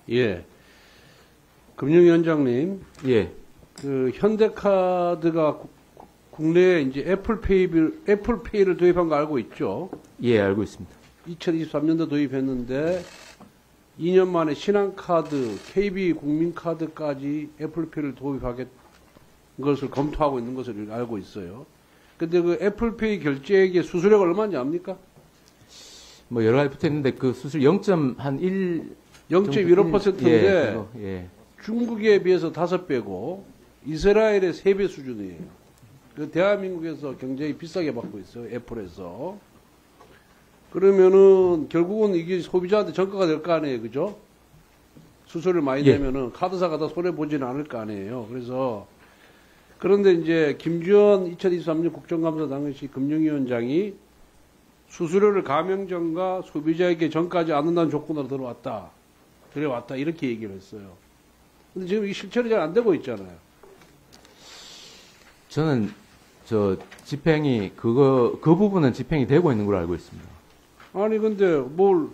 예. 금융위원장님, 예, 그 현대카드가 국내에 이제 애플페이를 도입한 거 알고 있죠? 예, 알고 있습니다. 2023년도 도입했는데 2년 만에 신한카드, KB국민카드까지 애플페이를 도입하겠 것을 검토하고 있는 것을 알고 있어요. 근데 그 애플페이 결제액의 수수료가 얼마인지 압니까? 뭐 여러 가지 붙어 있는데 그 수술 0.1 0.15%인데 예. 중국에 비해서 5배고 이스라엘의 3배 수준이에요. 그 대한민국에서 굉장히 비싸게 받고 있어요. 애플에서. 그러면은 결국은 이게 소비자한테 전가가 될 거 아니에요. 그죠? 수수료를 많이 예. 내면은 카드사가 다 손해보지는 않을 거 아니에요. 그래서 그런데 이제 김주현 2023년 국정감사 당시 금융위원장이 수수료를 가맹점과 소비자에게 전가하지 않는다는 조건으로 들어왔다. 그래왔다. 이렇게 얘기를 했어요. 근데 지금 이게 실천이 잘 안 되고 있잖아요. 저는 저 집행이 그 부분은 집행이 되고 있는 걸로 알고 있습니다. 아니 근데 뭘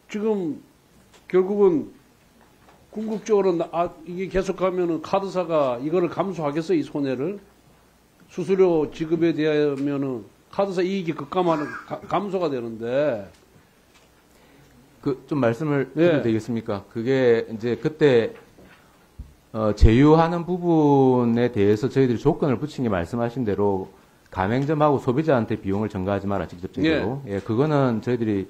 지금 결국은 궁극적으로 이게 계속하면은 카드사가 이거를 감수하겠어 이 손해를 수수료 지급에 대하면은 카드사 이익이 감소가 되는데 그 좀 말씀을 예. 드려도 되겠습니까? 그게 이제 그때 제휴하는 부분에 대해서 저희들이 조건을 붙인 게 말씀하신 대로 가맹점하고 소비자한테 비용을 전가하지 마라 직접적으로. 예, 그거는 저희들이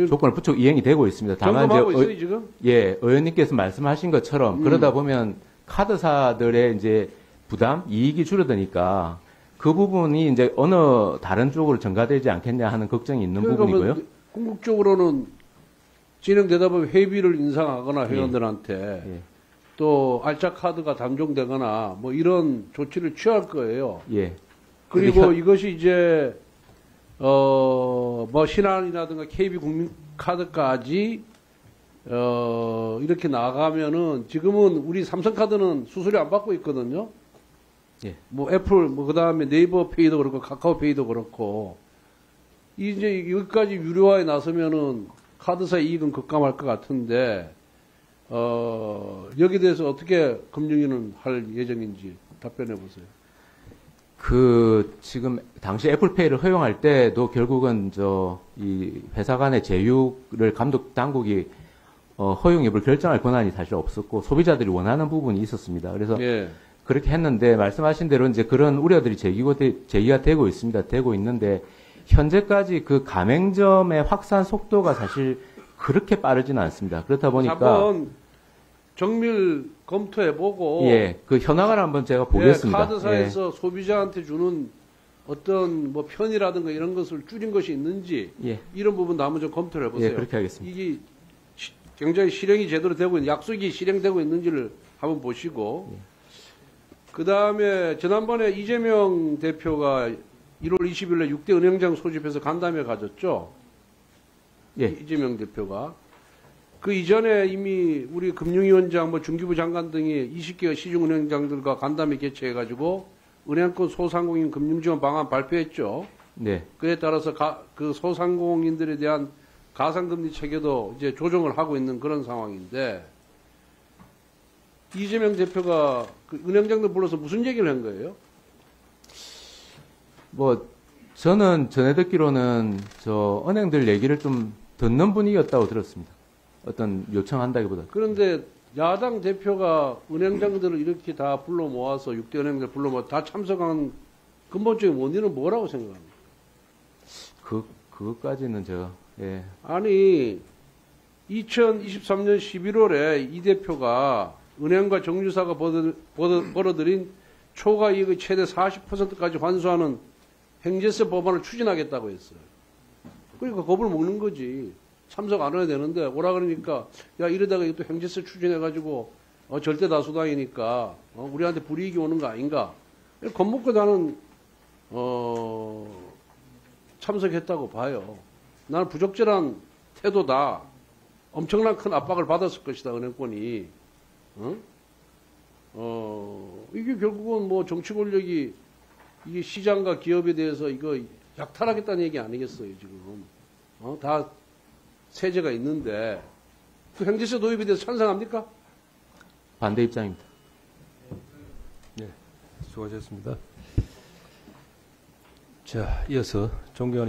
조건을 붙여 이행이 되고 있습니다. 다만 점검하고 있어요 지금? 예, 의원님께서 말씀하신 것처럼 그러다 보면 카드사들의 이제 부담, 이익이 줄어드니까 그 부분이 이제 어느 다른 쪽으로 전가되지 않겠냐 하는 걱정이 있는 그러니까 부분이고요. 뭐 궁극적으로는 진행되다 보면 회비를 인상하거나 회원들한테 예. 또 알짜 카드가 단종되거나 뭐 이런 조치를 취할 거예요. 예. 그리고 이것이 이제 뭐 신한이라든가 KB국민카드까지 이렇게 나가면은 지금은 우리 삼성카드는 수수료 안 받고 있거든요. 예. 뭐 애플 뭐 그다음에 네이버페이도 그렇고 카카오페이도 그렇고 이제 여기까지 유료화에 나서면은 카드사 이익은 급감할 것 같은데 여기에 대해서 어떻게 금융위는 할 예정인지 답변해 보세요. 지금 당시 애플페이를 허용할 때도 결국은 이 회사 간의 제휴를 감독 당국이 허용 여부를 결정할 권한이 사실 없었고 소비자들이 원하는 부분이 있었습니다. 그래서 예. 그렇게 했는데 말씀하신 대로 이제 그런 우려들이 제기가 되고 있습니다. 되고 있는데 현재까지 그 가맹점의 확산 속도가 사실 그렇게 빠르지는 않습니다. 그렇다 보니까 한번 정밀 검토해보고 예, 그 현황을 한번 제가 보겠습니다. 예, 카드사에서 소비자한테 주는 어떤 뭐 편의라든가 이런 것을 줄인 것이 있는지 예. 이런 부분도 한번 좀 검토를 해보세요. 예, 그렇게 하겠습니다. 이게 굉장히 실행이 제대로 되고 있는 약속이 실행되고 있는지를 한번 보시고 그 다음에 지난번에 이재명 대표가 1월 20일에 6대 은행장 소집해서 간담회 가졌죠. 예. 이재명 대표가. 그 이전에 이미 우리 금융위원장, 뭐 중기부 장관 등이 20개 시중은행장들과 간담회 개최해가지고 은행권 소상공인 금융지원 방안 발표했죠. 네. 그에 따라서 그 소상공인들에 대한 가상금리 체계도 이제 조정을 하고 있는 그런 상황인데 이재명 대표가 그 은행장들 불러서 무슨 얘기를 한 거예요? 뭐 저는 전해 듣기로는 은행들 얘기를 좀 듣는 분위기였다고 들었습니다. 어떤 요청한다기보다. 그런데 야당 대표가 은행장들을 이렇게 다 불러 모아서 6대 은행들 불러 모아 다 참석한 근본적인 원인은 뭐라고 생각합니까? 그것까지는 제가 예. 아니 2023년 11월에 이 대표가 은행과 정유사가 벌어들인 초과 이익의 최대 40%까지 환수하는 행제세 법안을 추진하겠다고 했어요. 그러니까 겁을 먹는 거지. 참석 안 해야 되는데 오라 그러니까 야 이러다가 또 행제세 추진해가지고 절대 다수당이니까 우리한테 불이익이 오는 거 아닌가. 겁먹고 나는 참석했다고 봐요. 나는 부적절한 태도다. 엄청난 큰 압박을 받았을 것이다 은행권이. 이게 결국은 뭐 정치 권력이 이게 시장과 기업에 대해서 이거 약탈하겠다는 얘기 아니겠어요 지금. 다 세제가 있는데 그 행제세 도입에 대해서 찬성합니까? 반대 입장입니다. 수고하셨습니다. 자, 이어서 존경하는